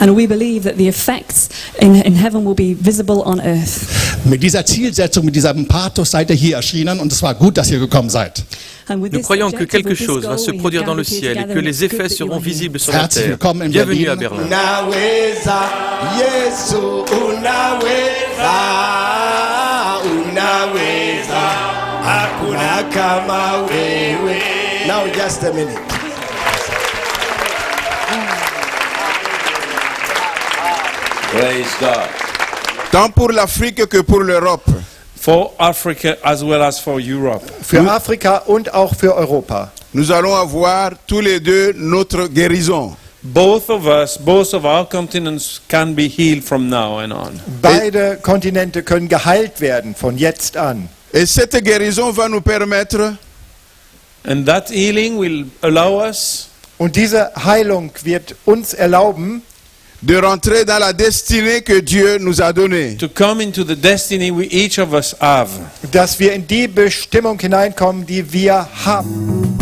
And we believe that the effects in heaven will be visible on earth. Mit dieser Zielsetzung, mit diesem Pathos seid ihr hier erschienen und es war gut, dass ihr gekommen seid. Nous croyons que quelque chose va se produire dans le ciel et que les effets seront visibles sur la terre. Bienvenue à Berlin. Unaweza, Yesu, unaweza, unaweza, hakuna kama wewe. Now just a minute. Praise God. Tant pour l'Afrique que pour l'Europe. For Africa as well as for Europe. Für Afrika und auch für Europa. Nous allons avoir tous les deux notre guérison. Both of us, both of our continents can be healed from now and on. Beide Kontinente können geheilt werden von jetzt an. Et cette guérison va nous permettre And that healing will allow us Und diese Heilung wird uns erlauben, de rentrer dans la destinée que Dieu nous a donnée. to come into the destiny we each of us have. dass wir in die Bestimmung hineinkommen, die wir haben.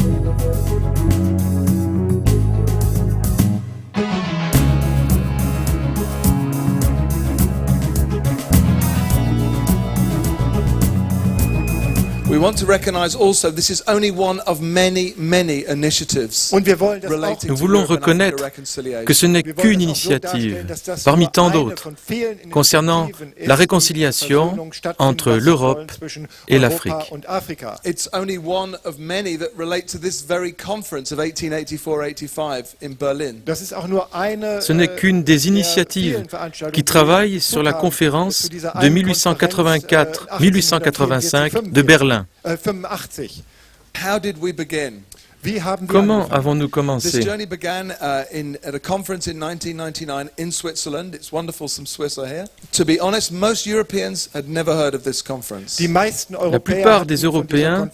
We want to recognize also this is only one of many initiatives. Und wir wollen das auch Nous voulons reconnaître que ce n'est qu'une initiative parmi tant d'autres concernant la réconciliation entre l'Europe et l'Afrique. It's only one of many that relate to this very conference of 1884-85 in Berlin. Ce n'est qu'une des initiatives qui travaille sur la conférence de 1884-1885 de Berlin. How did we begin? Comment avons-nous This commencé? journey began at a conference in 1999 in Switzerland. It's wonderful some Swiss are here. To be honest, most Europeans had never heard of this conference. La plupart des Européens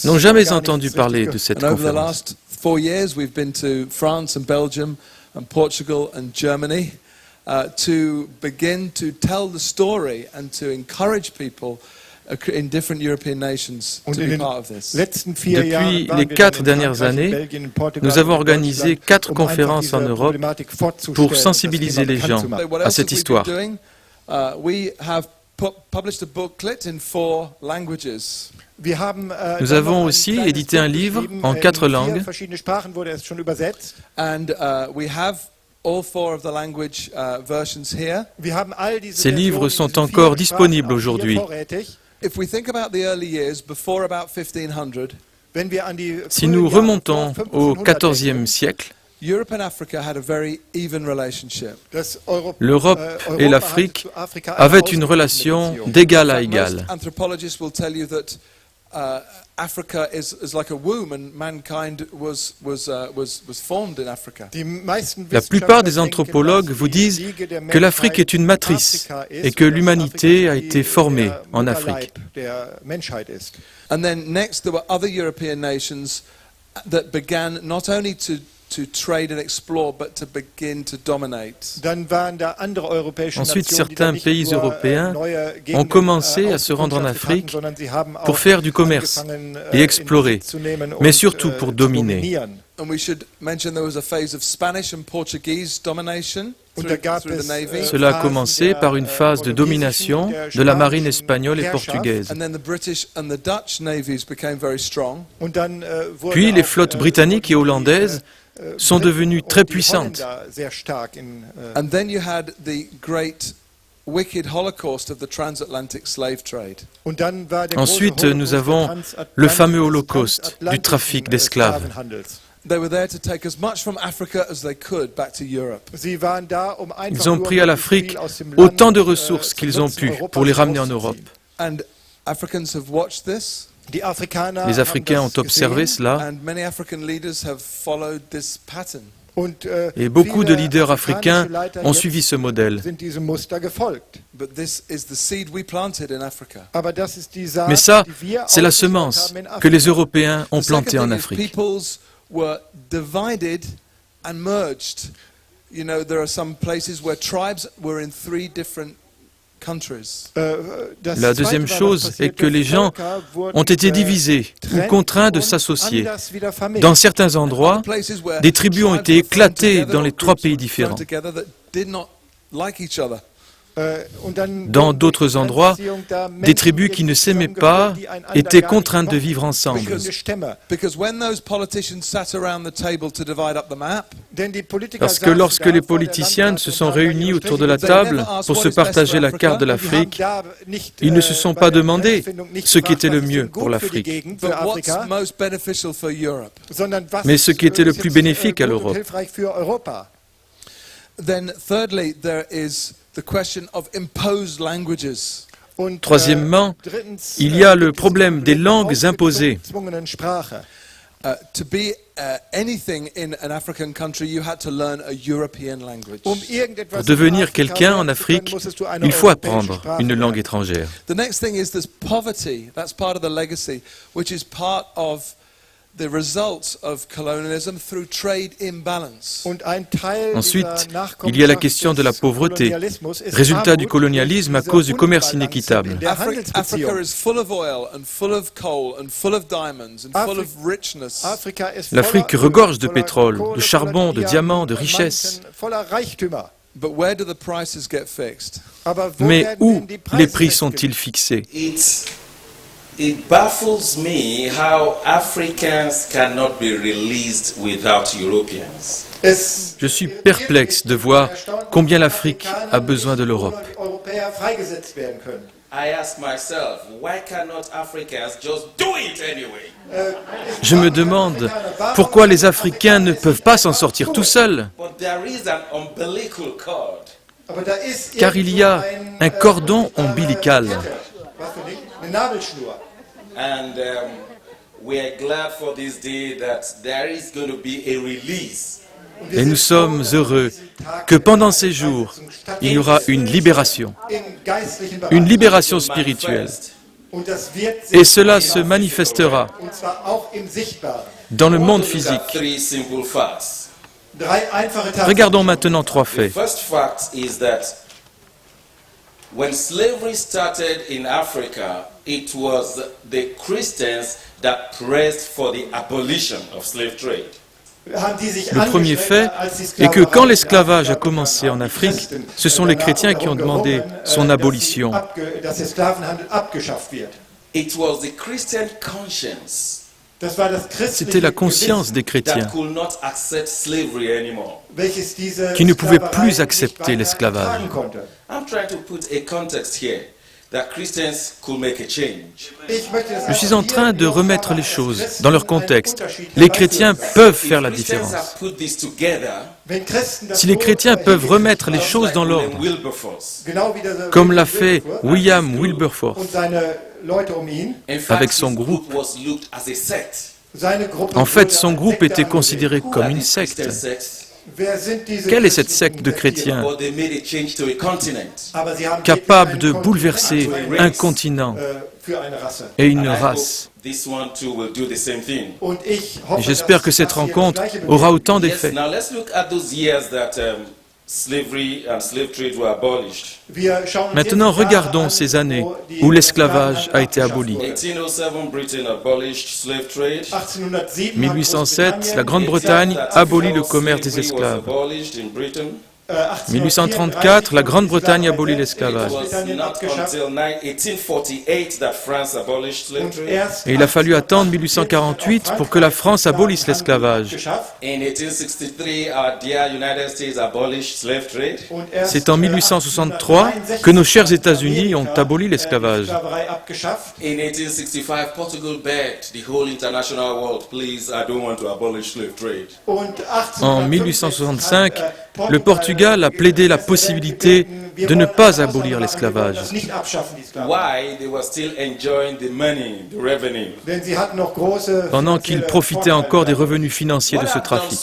n'ont jamais entendu parler de cette And over the conférence. last 4 years, we've been to France and Belgium and Portugal and Germany to begin to tell the story and to encourage people in different European nations to be part of this. Depuis les 4 dernières années, nous avons organisé 4 conférences en Europe pour sensibiliser les gens What à else cette have we histoire. been doing? We have published a booklet in 4 languages. Nous avons aussi édité un livre en 4 langues. And we have all 4 of the language versions here. Ces livres sont encore disponibles aujourd'hui. If we think about the early years before about 1500, Si nous remontons au XIVe siècle, Europe and Africa had a very even relationship. l'Europe et l'Afrique avaient une relation d'égal à égal. Most anthropologists will tell you that Africa is like a womb, and mankind was formed in Africa. La plupart des anthropologues vous disent que l'Afrique est une matrice et que l'humanité a été formée en Afrique. And then next there were other European nations that began not only to trade and explore, but to begin to dominate. Ensuite, certains pays européens ont commencé à se rendre en Afrique pour faire du commerce et explorer, mais surtout pour dominer. And we should mention there was a phase of Spanish and Portuguese domination through the Navy. Cela a commencé par une phase de domination de la marine espagnole et portugaise. And then the British and the Dutch navies became very strong. Puis les flottes britanniques et hollandaises sont devenues très puissantes. And then you had the great wicked holocaust of the transatlantic slave trade. Ensuite, nous avons le fameux holocauste du trafic d'esclaves. They were there to take as much from Africa as they could back to Europe. Ils ont pris à l'Afrique autant de ressources qu'ils ont pu pour les ramener en Europe. And Africans have watched this. Les Africains ont observé cela And many African leaders have followed this pattern. et beaucoup de leaders africains ont suivi ce modèle. But this is the seed we planted in Africa. Mais ça, c'est la semence que les Européens ont The second plantée en thing is Afrique. peoples were divided and merged. You know, there are some places where tribes were in 3 different countries. La deuxième chose est que les gens ont été divisés ou contraints de s'associer. Dans certains endroits, des tribus ont été éclatées dans les 3 pays différents. did not like each other. Dans d'autres endroits, des tribus qui ne s'aimaient pas étaient contraintes de vivre ensemble. Parce que lorsque les politiciens se sont réunis autour de la table pour se partager la carte de l'Afrique, ils ne se sont pas demandé ce qui était le mieux pour l'Afrique, mais ce qui était le plus bénéfique à l'Europe. Troisièmement, il y a le problème des langues imposées. Pour devenir quelqu'un en Afrique, il faut apprendre une langue étrangère. Ensuite, il y a la question de la pauvreté, résultat du colonialisme à cause du commerce inéquitable. L'Afrique regorge de pétrole, de charbon, de diamants, de richesses. Mais où les prix sont-ils fixés ? It baffles me how Africans cannot be released without Europeans. Je suis perplexe de voir combien l'Afrique a besoin de l'Europe. I ask myself, why cannot Africans just do it anyway? Je me demande pourquoi les Africains ne peuvent pas s'en sortir tout seuls. But there is an umbilical cord. Car il y a un cordon ombilical. And we are glad for this day that there is going to be a release. Et nous sommes heureux que pendant ces jours, il y aura une libération spirituelle. Et cela se manifestera dans le monde physique. Regardons maintenant 3 faits. When slavery started in Africa, it was the Christians that pressed for the abolition of slave trade. Le premier fait est que quand l'esclavage a commencé en Afrique, ce sont les chrétiens qui ont demandé son abolition. It was the Christian conscience C'était la conscience des chrétiens that could not accept slavery anymore. qui ne pouvaient plus accepter l'esclavage. I'm trying to put a context here that Christians could make a change. Je suis en train de remettre les choses dans leur contexte. Les chrétiens peuvent faire la différence. Put this together, Si les chrétiens peuvent remettre les choses dans l'ordre, comme l'a fait William Wilberforce avec son groupe, en fait, son groupe était considéré comme une secte. Quelle est cette secte de chrétiens capable de bouleverser un continent et une race? Et j'espère que cette rencontre aura autant d'effets. Maintenant, regardons ces années où l'esclavage a été aboli. 1807, la Grande-Bretagne abolit le commerce des esclaves. 1834, la Grande-Bretagne abolit l'esclavage. Et il a fallu attendre 1848 pour que la France abolisse l'esclavage. C'est en 1863 que nos chers États-Unis ont aboli l'esclavage. En 1865, le Portugal a plaidé la possibilité de ne pas abolir l'esclavage. Pendant qu'ils profitaient encore des revenus financiers de ce trafic.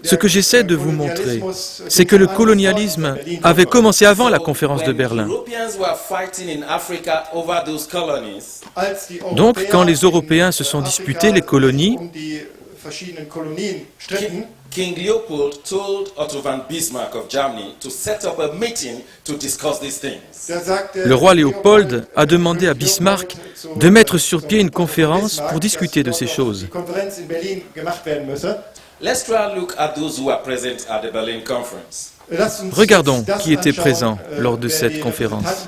Ce que j'essaie de vous montrer, c'est que le colonialisme avait commencé avant la conférence de Berlin. Donc, quand les Européens se sont disputés les colonies, verschiedenen Kolonien stritten. King Leopold told Otto von Bismarck of Germany to set up a meeting to discuss these things. Le roi Léopold a demandé à Bismarck de mettre sur pied une conférence pour discuter de ces choses. Let's try and look at those who are present at the Berlin Conference. Regardons qui était présent lors de cette conférence.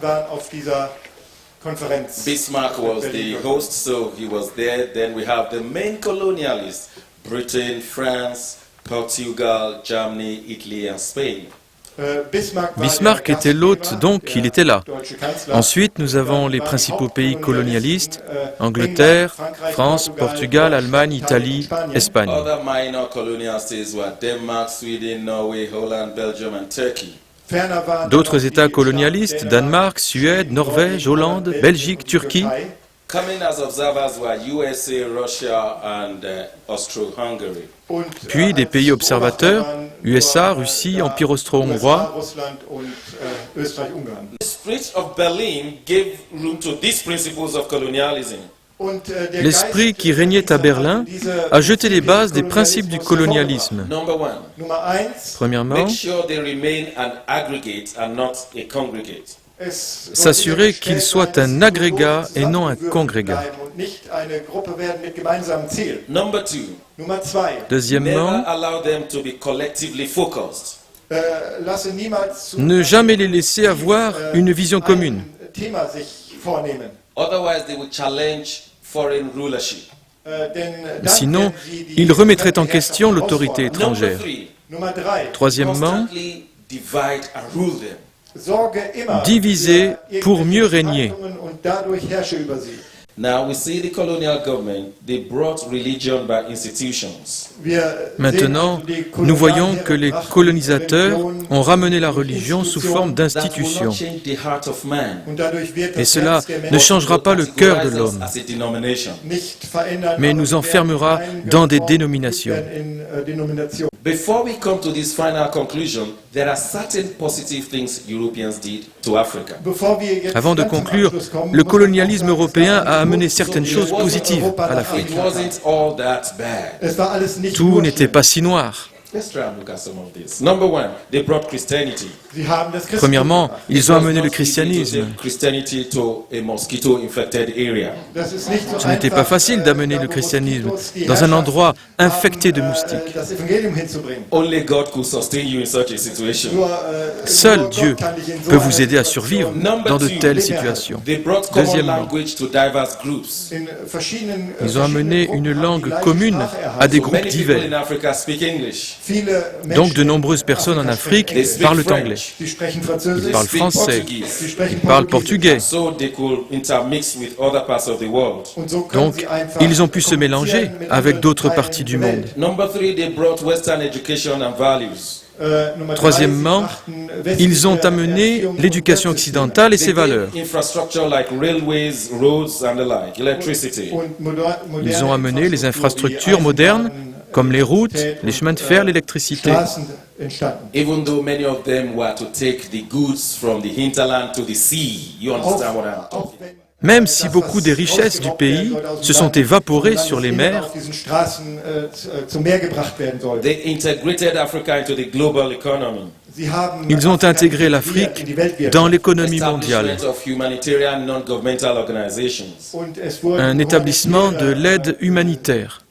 Bismarck was the host, so he was there. Then we have the main colonialists: Britain, France, Portugal, Germany, Italy and Spain. Bismarck était l'hôte, donc il était là. Ensuite, nous avons les principaux pays colonialistes, Angleterre, France, Portugal, Allemagne, Italie, Espagne. Other minor colonial states were Denmark, Sweden, Norway, Holland, Belgium and Turkey. D'autres États colonialistes, Danemark, Suède, Norvège, Hollande, Belgique, Turquie. Coming as observers were USA, Russia and Austro-Hungary. Puis des pays observateurs, USA, Russie, Empire austro-hongrois. The spirit of Berlin gave room to these principles of colonialism. L'esprit qui régnait à Berlin a jeté les bases des principes du colonialisme. Number one, Premièrement, make sure they remain an aggregate and not a congregate. s'assurer qu'il soit un agrégat et non un congrégat. Number two, Deuxièmement, never allow them to be collectively focused. ne jamais les laisser avoir une vision commune. Otherwise, they will challenge foreign rulership. Sinon, ils remettraient en question l'autorité Number étrangère. three, Troisièmement, constantly divide and rule them. diviser pour mieux régner. Now we see the colonial government, they brought religion by institutions. Maintenant, nous voyons que les colonisateurs ont ramené la religion sous forme d'institutions. Et cela ne changera pas le cœur de l'homme, mais nous enfermera dans des dénominations. Before we come to this final conclusion, there are certain positive things Europeans did to Africa. Avant de conclure, le colonialisme européen a amené certaines choses positives à l'Afrique. It wasn't all that bad. Tout n'était pas si noir. Let's try and look at some of this. Number one, they brought Christianity. Premièrement, ils ont amené le christianisme. Christianity to a mosquito-infected area. Ce n'était pas facile d'amener le christianisme dans un endroit infecté de moustiques. Only God could sustain you in such a situation. Seul Dieu peut vous aider à survivre dans de telles situations. They brought common Deuxièmement, language to diverse groups. ils ont amené une langue commune à des groupes Many people in divers. Africa speak English. Donc de nombreuses personnes en Afrique parlent anglais, ils parlent français, ils parlent portugais. So they could intermix with other parts of the world. Donc ils ont pu se mélanger avec d'autres parties du monde. Number three, they brought Western education and values. Troisièmement, ils ont amené l'éducation occidentale et ses valeurs. Infrastructure like railways, roads and the like, electricity. Ils ont amené les infrastructures modernes comme les routes, les chemins de fer, l'électricité. Even though many of them were to take the goods from the hinterland to the sea. You understand what I'm talking about? Même si beaucoup des richesses du pays se sont évaporées sur les mers, They integrated Africa into the global economy. ils ont intégré l'Afrique dans l'économie mondiale. Establishment of humanitarian non-governmental organizations. Un établissement de l'aide humanitaire.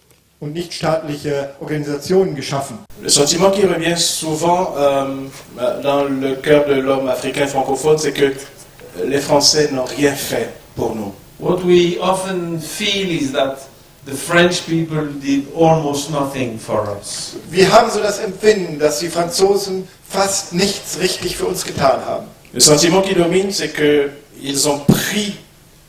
Le sentiment qui revient souvent dans le cœur de l'homme africain francophone, c'est que les Français n'ont rien fait pour nous. What we often feel is that the French people did almost nothing for us. Wir haben so das Empfinden, dass die Franzosen fast nichts richtig für uns getan haben. Le sentiment qui domine, c'est que ils ont pris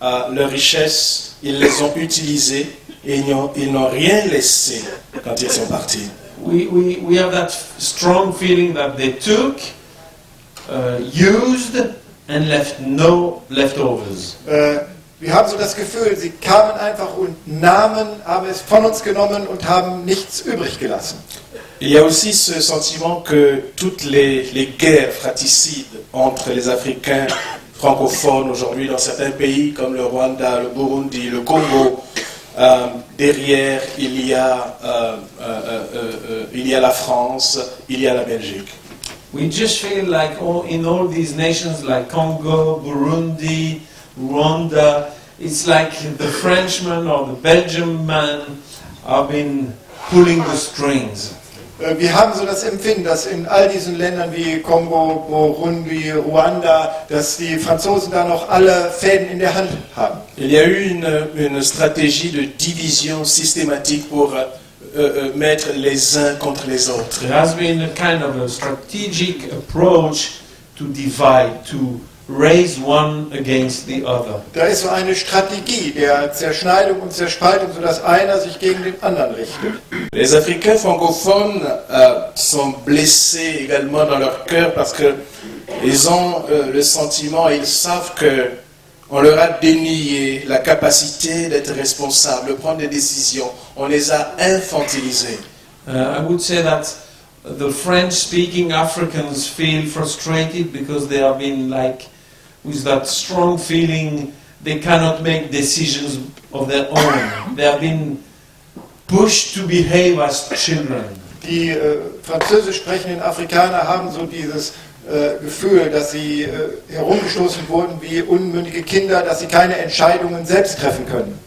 leurs richesses, ils les ont utilisées et ils n'ont rien laissé quand ils sont partis. We have that strong feeling that they took, used and left no leftovers. Wir haben so das Gefühl, sie kamen einfach und nahmen, haben es von uns genommen und haben nichts übrig gelassen. Il y a aussi ce sentiment que toutes les guerres fratricides entre les Africains francophones aujourd'hui dans certains pays comme le Rwanda, le Burundi, le Congo, Derrière, il y a la France, il y a la Belgique. We just feel like in all these nations like Congo, Burundi, Rwanda, it's like the Frenchman or the Belgian man have been pulling the strings. Wir haben so das Empfinden, dass in all diesen Ländern wie Kongo, Burundi, Ruanda, dass die Franzosen da noch alle Fäden in der Hand haben. Il y a eu une stratégie de division systématique pour mettre les uns contre les autres. There has been a kind of a strategic approach to divide, to raise one against the other. Da ist so eine Strategie der Zerschneidung und Zerspaltung, sodass einer sich gegen den anderen richtet. Les Africains francophones sont blessés également dans leur cœur parce qu'ils ont le sentiment, ils savent que on leur a dénié la capacité d'être responsables, de prendre des décisions. On les a infantilisés. I would say that the French-speaking Africans feel frustrated because they have been like with that strong feeling they cannot make decisions of their own. They have been pushed to behave as children. Die französisch sprechenden Afrikaner haben so dieses Gefühl, dass sie herumgestoßen wurden wie unmündige Kinder, dass sie keine Entscheidungen selbst treffen können.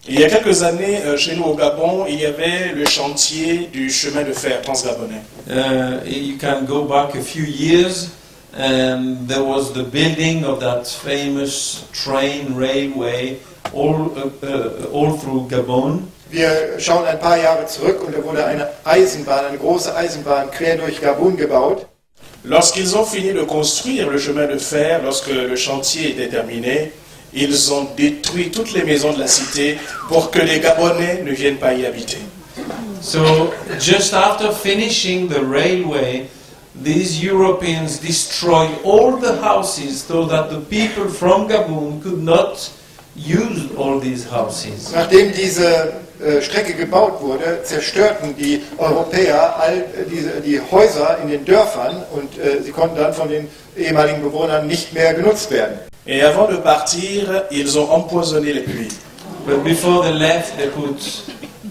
Il y a quelques années, chez nous au Gabon, il y avait le chantier du chemin de fer transgabonais. You can go back a few years and there was the building of that famous train railway all through Gabon. Wir schauen ein paar Jahre zurück und da wurde eine Eisenbahn, eine große Eisenbahn quer durch Gabun gebaut. Lorsqu'ils ont fini de construire le chemin de fer, lorsque le chantier était terminé, ils ont détruit toutes les maisons de la cité pour que les Gabonais ne viennent pas y habiter. So just after finishing the railway, these Europeans destroyed all the houses so that the people from Gabon could not use all these houses. Nachdem diese Strecke gebaut wurde, zerstörten die Europäer all die Häuser in den Dörfern und sie konnten dann von den ehemaligen Bewohnern nicht mehr genutzt werden. Et avant de partir, ils ont empoisonné les puits. But before they left, they put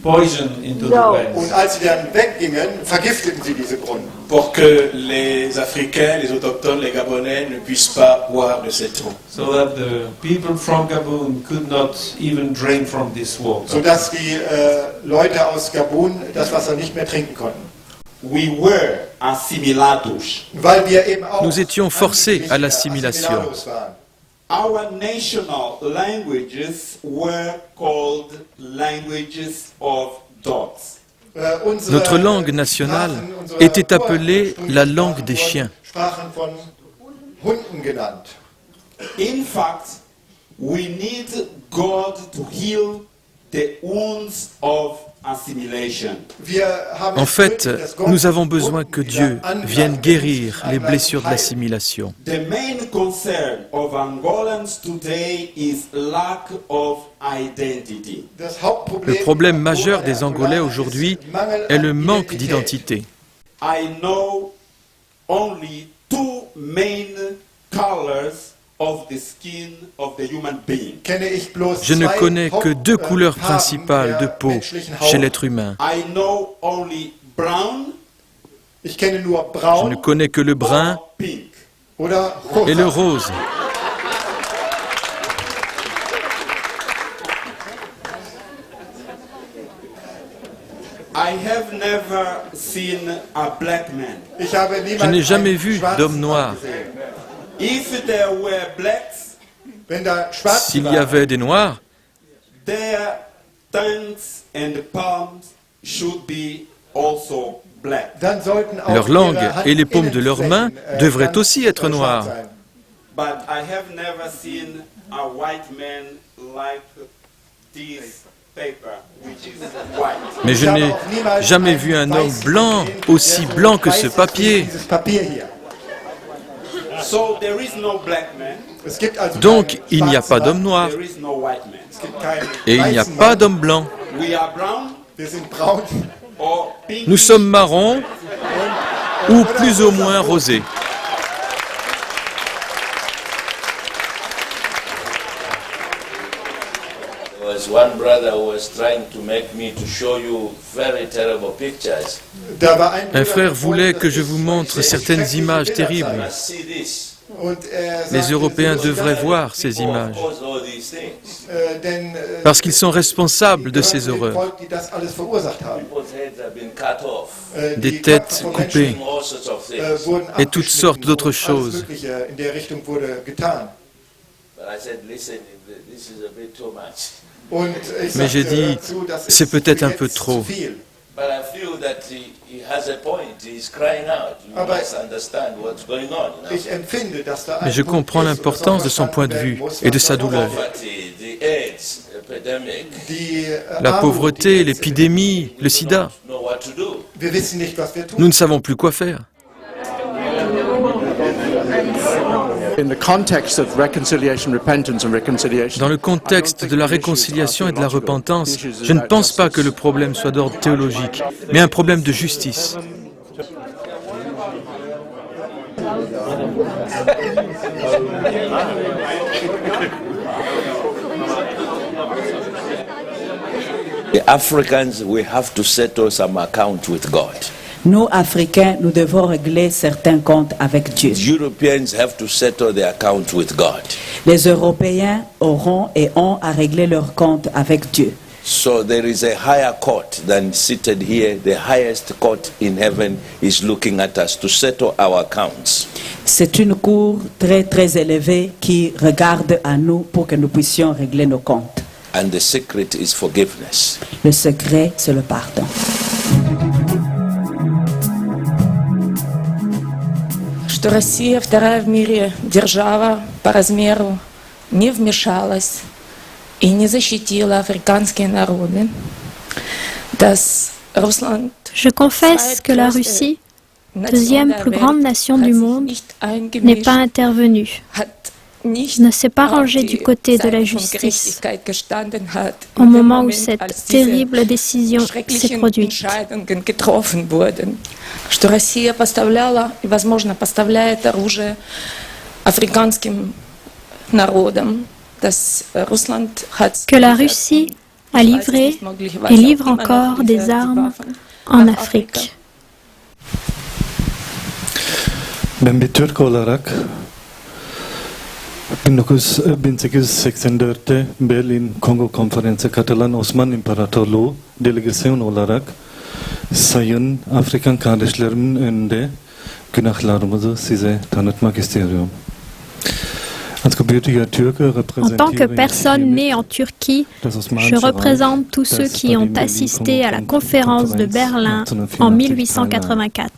poison into the wells. Und als sie dann weggingen, vergifteten sie diese Brunnen. Pour que les Africains, les autochtones, les Gabonais ne puissent pas boire de cette eau. So that the people from Gabon could not even drink from this water. Sodass die Leute aus Gabun das Wasser nicht mehr trinken konnten. We were assimilados. Weil wir eben auch Nous étions forcés à l'assimilation. Assimilados waren. Our national languages were called languages of dogs. Notre langue nationale était appelée la langue des chiens. Sprachen von Hunden genannt. In fact, we need God to heal the wounds of assimilation. En fait, nous avons besoin que Dieu vienne guérir les blessures de l'assimilation. The main concern of Angolans today is lack of identity. Le problème majeur des Angolais aujourd'hui est le manque d'identité. I know only two main colors of the skin of the human being. Je ne connais que deux couleurs principales de peau chez l'être humain. I know only brown. Ich kenne nur Je braun ne connais que le brun Pink. oder rosa. et le rose. I have never seen a black man. Ich habe Je niemals n'ai jamais einen vu schwarzen d'homme Mann noir. gesehen. If there were blacks, Wenn da Schwarze S'il y waren, avait des noirs, their tongues and palms should be also black. dann sollten auch leur langue ihre et les paumes de leurs mains Handinnenflächen, devraient ganz, aussi être schwarz noires. sein. But I have never seen a white man like this paper, which is white. Mais je n'ai jamais vu un homme blanc aussi blanc que ce papier. Dieses Papier hier. So there is no black man, Es gibt also Donc, keinen il n'y a schwarzen pas Mann, d'homme noir there is no white man. es gibt keinen et il n'y a weißen pas Mann. d'homme blanc. We are brown Wir sind braun or pink. Nous sommes marrons ou plus ou moins rosés. was one brother who was trying to make me to show you very terrible pictures. Un frère voulait que je vous montre certaines images terribles. Les Européens devraient voir ces images, parce qu'ils sont responsables de ces horreurs. Des têtes coupées et toutes sortes d'autres choses. Mais j'ai dit, c'est peut-être un peu trop. Mais je comprends l'importance de son point de vue et de sa douleur. La pauvreté, l'épidémie, le sida. Nous ne savons plus quoi faire. Dans le contexte de la réconciliation et de la repentance, je ne pense pas que le problème soit d'ordre théologique, mais un problème de justice. The Africans, we have to settle some account with God. Nous, Africains, nous devons régler certains comptes avec Dieu. Europeans have to settle their account with God. Les Européens auront et ont à régler leurs comptes avec Dieu. So there is a higher court than seated here. The highest court in heaven is looking at us to settle our accounts. C'est une cour très très élevée qui regarde à nous pour que nous puissions régler nos comptes. And the secret is forgiveness. Le secret, c'est le pardon. Что Россия, вторая в мире держава по размеру, не вмешалась и не защитила африканские народы. Je confesse que la Russie, deuxième plus grande nation du monde, n'est pas intervenue, ne s'est pas rangée du côté de la justice au moment où cette terrible décision s'est produite. Что Россия поставляла и, возможно, поставляет оружие африканским народам. Que la Russie a livré et livre encore des armes en Afrique. Ben bir Türk olarak 1884'te Berlin Kongo Konferansı katılan Osmanlı İmparatorluğu delegasyon olarak sayın Afrikan kardeşlerimin önünde günahlarımızı size tanıtmak istiyorum. En tant que personne née en Turquie, je représente tous ceux qui ont assisté à la conférence de Berlin en 1884.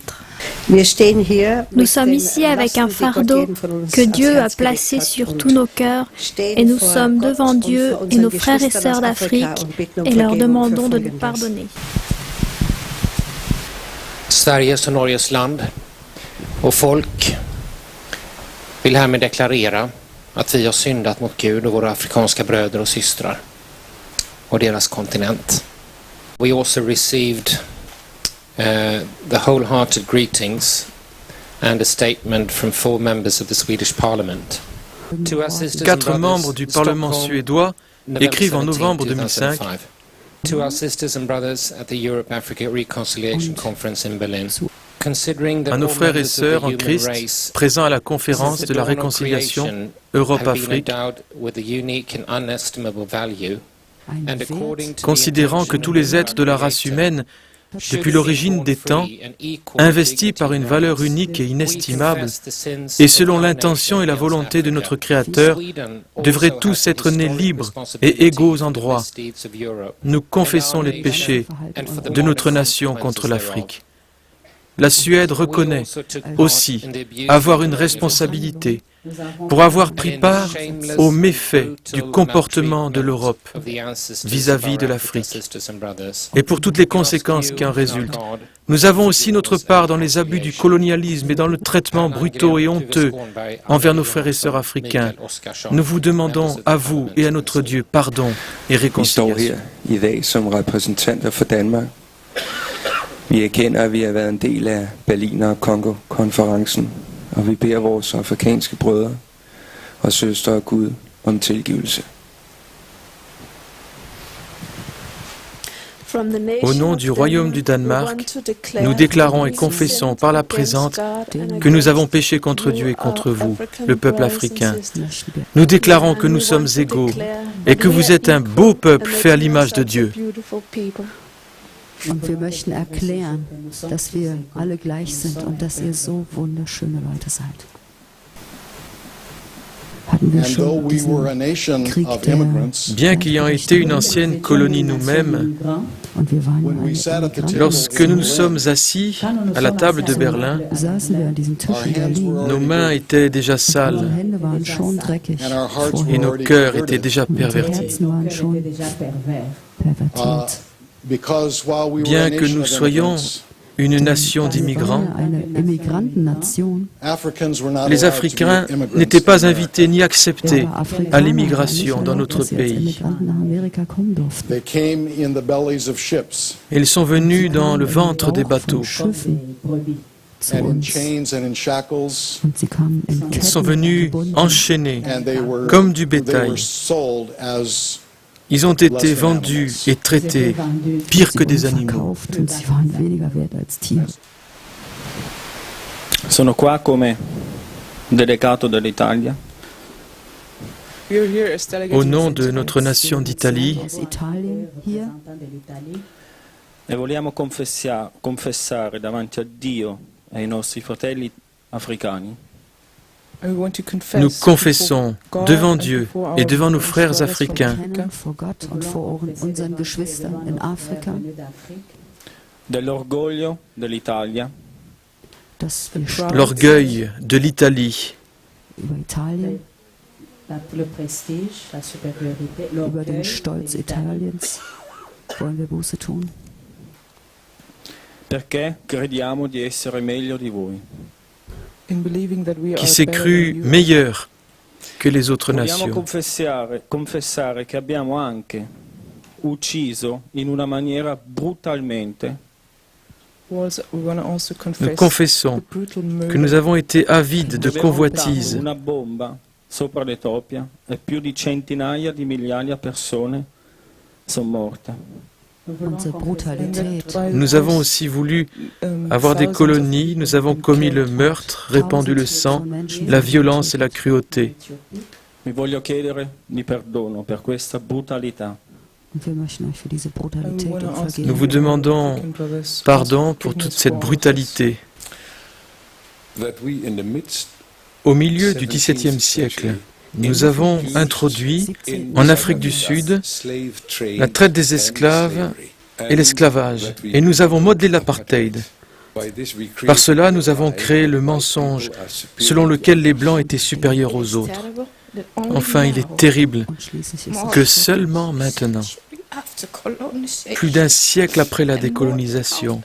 Nous sommes ici avec un fardeau que Dieu a placé sur tous nos cœurs et nous sommes devant Dieu et nos frères et sœurs d'Afrique et leur demandons de nous pardonner. Sveriges och Norges land och folk vill härmed deklarera att vi har syndat mot Gud och våra afrikanska bröder och systrar och deras kontinent. We also received the wholehearted greetings and a statement from 4 members of the Swedish Parliament. 4 membres du Parlement suédois écrivent en novembre 2005 To our sisters and brothers at the Europe-Africa Reconciliation Conference in Berlin. à nos frères et sœurs en Christ présents à la conférence de la réconciliation Europe-Afrique, considérant que tous les êtres de la race humaine, depuis l'origine des temps, investis par une valeur unique et inestimable, et selon l'intention et la volonté de notre Créateur, devraient tous être nés libres et égaux en droit. Nous confessons les péchés de notre nation contre l'Afrique. La Suède reconnaît aussi avoir une responsabilité pour avoir pris part aux méfaits du comportement de l'Europe vis-à-vis de l'Afrique et pour toutes les conséquences qui en résultent. Nous avons aussi notre part dans les abus du colonialisme et dans le traitement brutaux et honteux envers nos frères et sœurs africains. Nous vous demandons à vous et à notre Dieu pardon et réconciliation. Vi erkender, at vi har været en del af Berliner-Kongo-konferencen, og vi beder vores afrikanske brødre og søstre og Gud om tilgivelse. Au nom du Royaume du Danemark, nous déclarons et confessons par la présente que nous avons péché contre Dieu et contre vous, le peuple africain. Nous déclarons que nous sommes égaux et que vous êtes un beau peuple fait à l'image de Dieu. Und wir möchten erklären, dass wir alle gleich sind und dass ihr so wunderschöne Leute seid. Bien qu'ayant été une ancienne colonie nous-mêmes, lorsque nous nous sommes assis à la table de Berlin, nos mains étaient déjà sales et nos cœurs étaient déjà pervertis. Bien que nous soyons une nation d'immigrants, les Africains n'étaient pas invités ni acceptés à l'immigration dans notre pays. Ils sont venus dans le ventre des bateaux. Ils sont venus enchaînés comme du bétail. Ils ont été vendus et traités pire que des animaux. Sono qua come delegato dell'Italia. Au nom de notre nation d'Italie, e vogliamo confessare davanti a Dio e ai nostri fratelli africani. nous confessons devant Dieu et devant nos frères africains dell'orgoglio dell'Italia, l'orgueil de l'Italie, le prestige, la supériorité, über den Stolz Italiens wollen wir Buße tun. Perché crediamo di essere meglio di voi. qui s'est cru meilleur que les autres Vogliamo nations. confessare che abbiamo anche ucciso in una maniera brutalmente. Nous confessons que nous avons été avides de convoitises. Una bomba sopra l'Etiopia e più di centinaia di migliaia di persone sono morte. Nous avons aussi voulu avoir des colonies, nous avons commis le meurtre, répandu le sang, la violence et la cruauté. Vi voglio chiedere di perdono per questa brutalità. Nous vous demandons pardon pour toute cette brutalité. Au milieu du XVIIe siècle, nous avons introduit en Afrique du Sud la traite des esclaves et l'esclavage, et nous avons modelé l'apartheid. Par cela, nous avons créé le mensonge selon lequel les Blancs étaient supérieurs aux autres. Enfin, il est terrible que seulement maintenant, plus d'un siècle après la décolonisation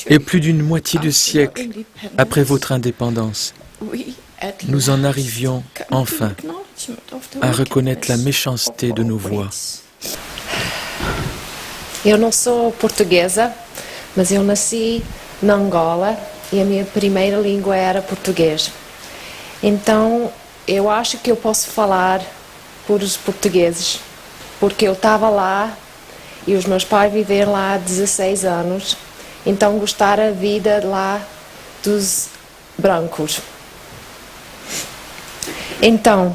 et plus d'une moitié de siècle après votre indépendance, nous en arrivions enfin à reconnaître la méchanceté de nos voix. Eu não sou portuguesa, mas eu nasci na Angola e a minha primeira língua era português. Então, eu acho que eu posso falar por os portugueses, porque eu estava lá e os meus pais viveram lá há 16 anos, então gostaram da vida lá dos brancos. Então,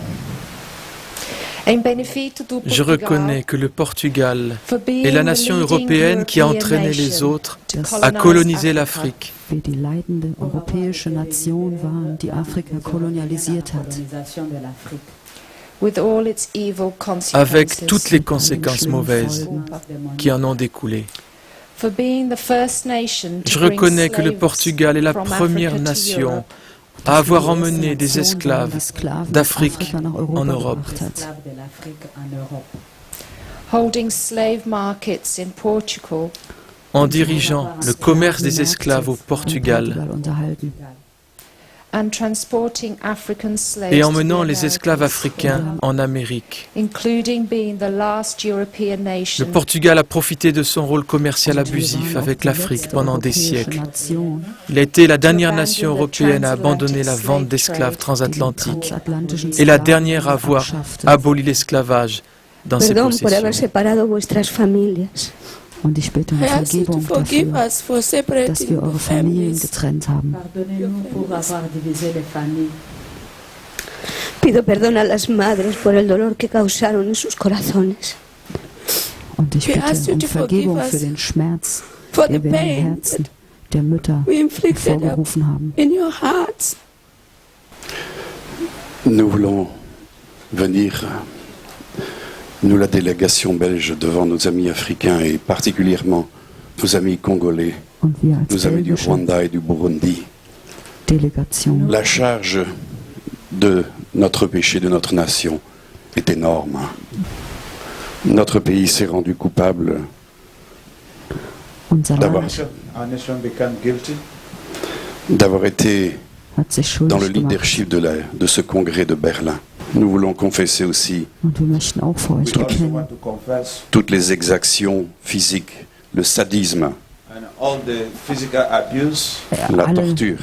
je reconnais que le Portugal est la nation européenne qui a entraîné les autres à coloniser l'Afrique. Avec toutes les conséquences mauvaises qui en ont découlé. Je reconnais que le Portugal est la première nation à avoir emmené des esclaves d'Afrique en Europe. En dirigeant le commerce des esclaves au Portugal et en menant les esclaves africains en Amérique. Le Portugal a profité de son rôle commercial abusif avec l'Afrique pendant des siècles. Il a été la dernière nation européenne à abandonner la vente d'esclaves transatlantiques et la dernière à avoir aboli l'esclavage dans ses possessions. Und ich bitte um Vergebung dafür, dass wir eure Familien getrennt haben. Pardonnez-nous pour avoir divisé les familles. Pido perdón a las madres por el dolor que causaron en sus corazones. Und ich bitte um Vergebung für den Schmerz, den wir im Herzen der Mütter hervorgerufen haben. Nous voulons venir, nous la délégation belge, devant nos amis africains et particulièrement nos amis congolais, nos amis du Rwanda et du Burundi. La charge de notre péché, de notre nation, est énorme. Notre pays s'est rendu coupable d'avoir été dans le leadership de ce congrès de Berlin. Nous voulons confesser aussi toutes les exactions physiques, le sadisme, la torture,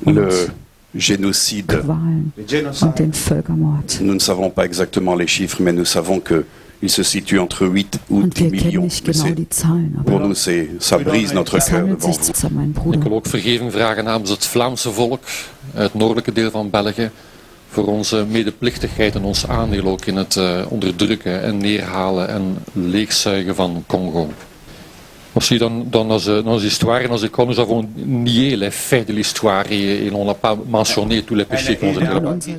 le génocide. Nous ne savons pas exactement les chiffres, mais nous savons qu'il se situe entre 8 ou 10 millions. Pour nous, ça brise notre cœur devant vous. Ik wil ook vergeving vragen namens het Vlaamse volk, het noordelijke deel van België, voor onze medeplichtigheid en ons aandeel ook in het onderdrukken en neerhalen en leegzuigen van Congo. Aussi dans nos histoires et nos écoles, nous avons nié les faits de l'histoire et on n'a pas mentionné tous les péchés qu'on a commis.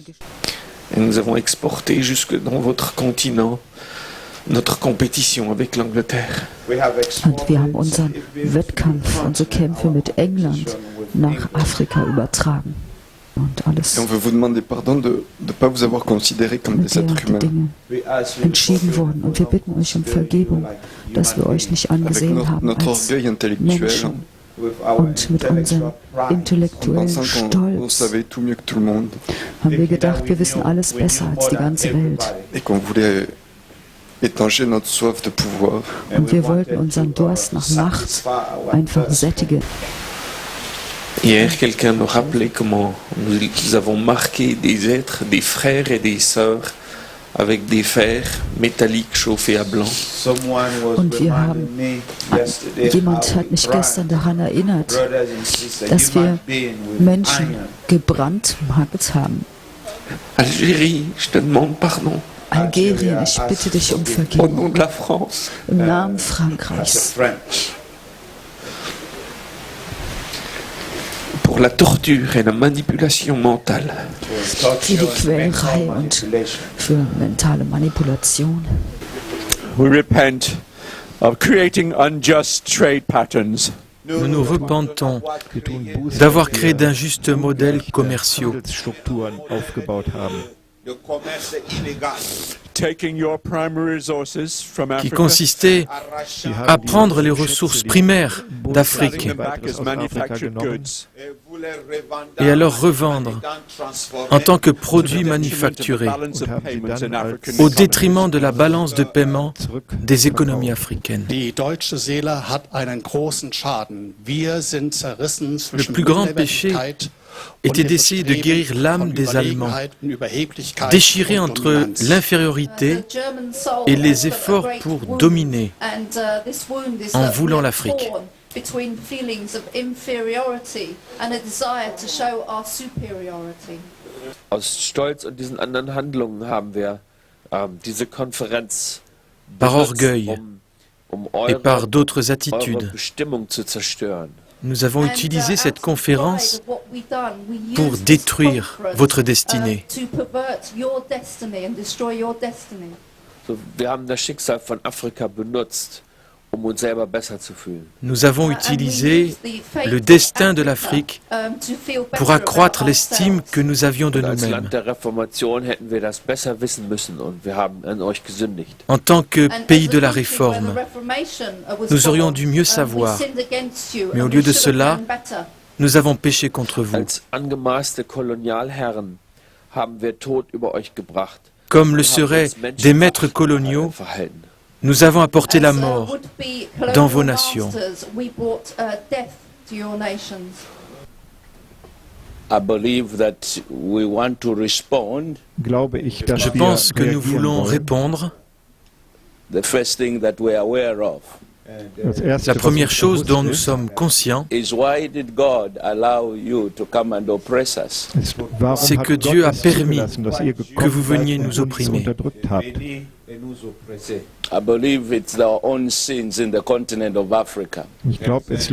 Et nous avons exporté jusque dans votre continent notre compétition avec l'Angleterre. Und wir haben unseren Wettkampf, unsere Kämpfe mit England nach Afrika übertragen. Und alles Et on veut vous demander pardon de ne pas vous avoir considéré comme des êtres humains. entschieden worden. Und wir bitten euch um Vergebung, dass wir euch nicht angesehen haben als Menschen. Und mit unserem intellektuellen Stolz haben wir gedacht, wir wissen alles besser als die ganze Welt. Und wir wollten unseren Durst nach Macht einfach sättigen. Hier, quelqu'un nous rappelait comment nous avons marqué des êtres, des frères et des sœurs avec des fers métalliques chauffés à blanc. Und jemand hat mich gestern daran erinnert, dass wir Menschen gebrandmarkt haben. Algérie, je te demande pardon. Algerien, ich bitte dich um Vergebung. Au nom de la France. Im Namen Frankreichs. Pour la torture et la manipulation mentale. Für die Quälerei und für mentale Manipulation. We repent of creating unjust trade patterns. Nous nous repentons d'avoir créé d'injustes modèles commerciaux. Qui consistait à prendre les ressources primaires d'Afrique et à leur revendre en tant que produits manufacturés au détriment de la balance de paiement des économies africaines. Le plus grand péché était d'essayer de guérir l'âme des Allemands, déchirés entre l'infériorité et les efforts pour dominer en voulant l'Afrique. Aus Stolz und diesen anderen Handlungen haben wir diese Konferenz par orgueil et par d'autres attitudes. Nous avons utilisé cette conférence pour détruire votre destinée. Wir haben das Schicksal von Afrika benutzt, uns selber besser zu fühlen. Nous avons utilisé le destin de l'Afrique pour accroître l'estime que nous avions de Als nous-mêmes. Land der Reformation hätten wir das besser wissen müssen und wir haben an euch gesündigt. En tant que pays de la Réforme, nous aurions dû mieux savoir, mais au lieu de cela, nous avons péché contre vous. Als angemaßte Kolonialherren haben wir Tod über euch gebracht. Comme le seraient des maîtres coloniaux, nous avons apporté la mort dans vos nations. I believe that we want to respond. Je pense que nous voulons répondre The first thing that we are aware of. La première chose dont nous sommes conscients, c'est que Dieu a permis que vous veniez nous opprimer.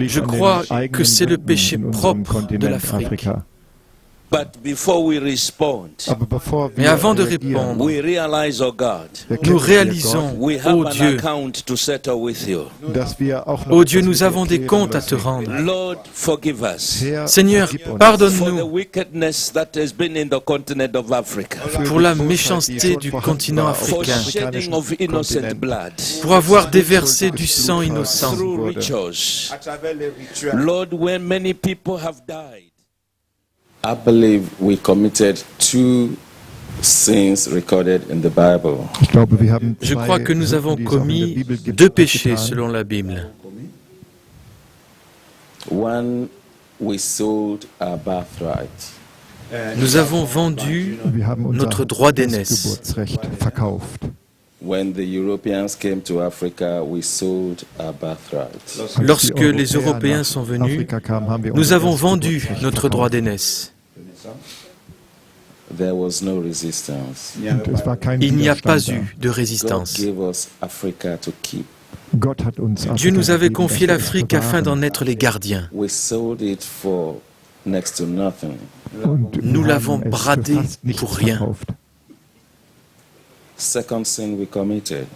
Je crois que c'est le péché propre de l'Afrique. Mais avant de répondre, nous réalisons, ô Dieu, ô Dieu, nous avons des comptes à te rendre. Seigneur, pardonne-nous pour la méchanceté du continent africain, pour avoir déversé du sang innocent. I believe we committed two sins recorded in the Bible. Je crois que nous avons commis deux péchés selon la Bible. One, we sold our birthright. Nous avons vendu notre droit d'aînesse. When the Europeans came to Africa, we sold our birthright. Lorsque les Européens sont venus, nous avons vendu notre droit d'aînesse. There was no resistance. Il n'y a pas eu de résistance. God gave us Africa to keep. Dieu nous avait confié l'Afrique afin d'en être les gardiens. We sold it for next to nothing. Nous l'avons bradé pour rien. Second sin we committed.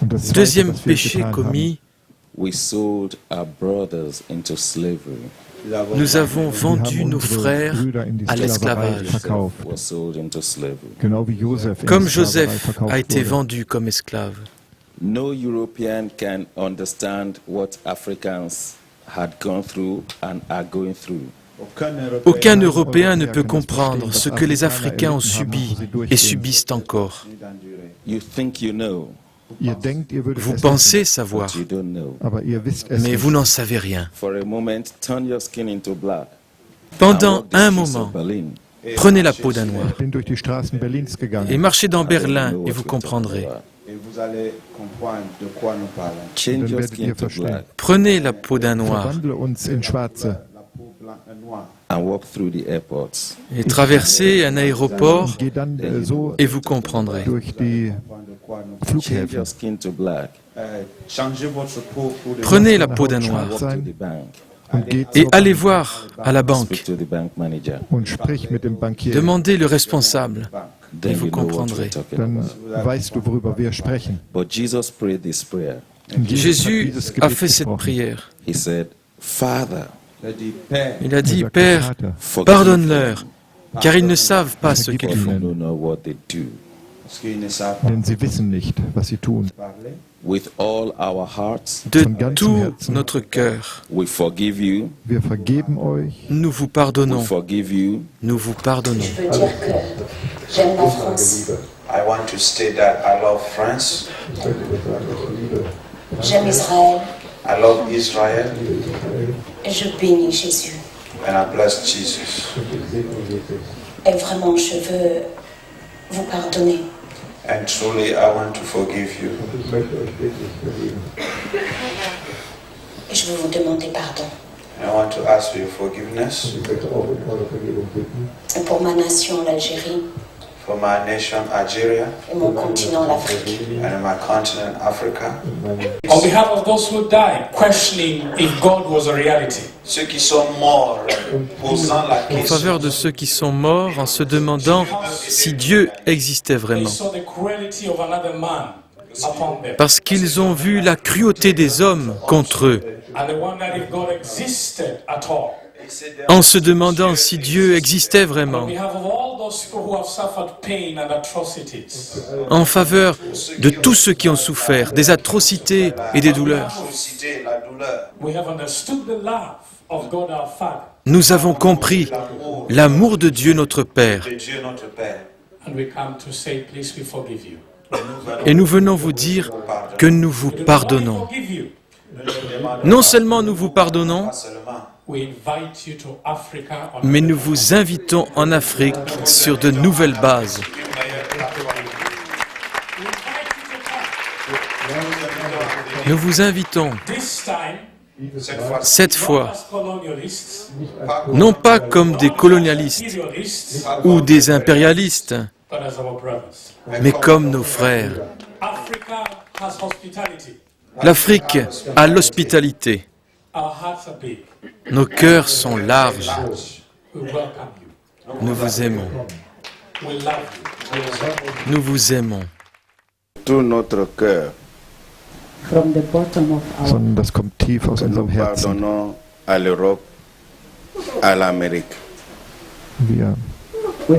Deuxième péché commis, we sold our brothers into slavery. Nous avons vendu nos frères à l'esclavage, comme Joseph a été vendu comme esclave. No European can understand what Africans had gone through and are going through. Aucun Européen ne peut comprendre ce que les Africains ont subi et subissent encore. You think you know. Vous pensez savoir, mais vous n'en savez rien. Pendant un moment, prenez la peau d'un noir et marchez dans Berlin et vous comprendrez. Prenez la peau d'un noir et traversez un aéroport et vous comprendrez. Prenez la peau d'un noir et allez voir à la banque. Demandez le responsable et vous comprendrez. Jésus a fait cette prière. Il a dit, Père, pardonne-leur, car ils ne savent pas ce qu'ils font. Denn sie wissen nicht, was sie tun. De tout notre cœur, Wir vergeben euch. nous vous pardonnons. Nous vous pardonnons. Je veux dire que j'aime la France. I want to state that I love France. J'aime Israël. I love Israel. Et je bénis Jésus. And I bless Jesus. Et vraiment, je veux vous pardonner. And truly, I want to forgive you. Et je veux vous demander pardon. I want to ask for your forgiveness. Et pour ma nation, l'Algérie. For my nation, Algeria. Et mon continent, l'Afrique. And my continent, Africa. On behalf of those who died, questioning if God was a reality. Ceux qui sont morts, posant la En question. faveur de ceux qui sont morts en se demandant si Dieu existait vraiment. Parce qu'ils ont vu la cruauté des hommes contre eux. En se demandant si Dieu existait vraiment. En faveur de tous ceux qui ont souffert des atrocités et des douleurs. Nous avons compris l'amour de Dieu notre Père. Et nous venons vous dire que nous vous pardonnons. Non seulement nous vous pardonnons, mais nous vous invitons en Afrique sur de nouvelles bases. Nous vous invitons, cette fois, non pas comme des colonialistes ou des impérialistes, mais comme nos frères. L'Afrique a l'hospitalité. Nos cœurs sont larges. Nous vous aimons. Nous vous aimons. Tout notre cœur. Sondern das kommt tief aus unserem Herzen. Pardonnons à l'Europe, à l'Amérique. Wir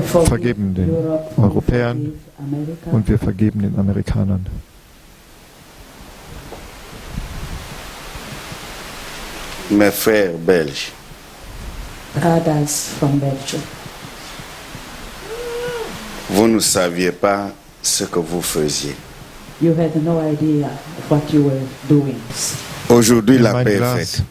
vergeben den Europäern und wir vergeben den Amerikanern. Mes frères belges. Brothers from Belgium. Vous ne saviez pas ce que vous faisiez. You had no idea of what you were doing. Aujourd'hui, la paix est faite.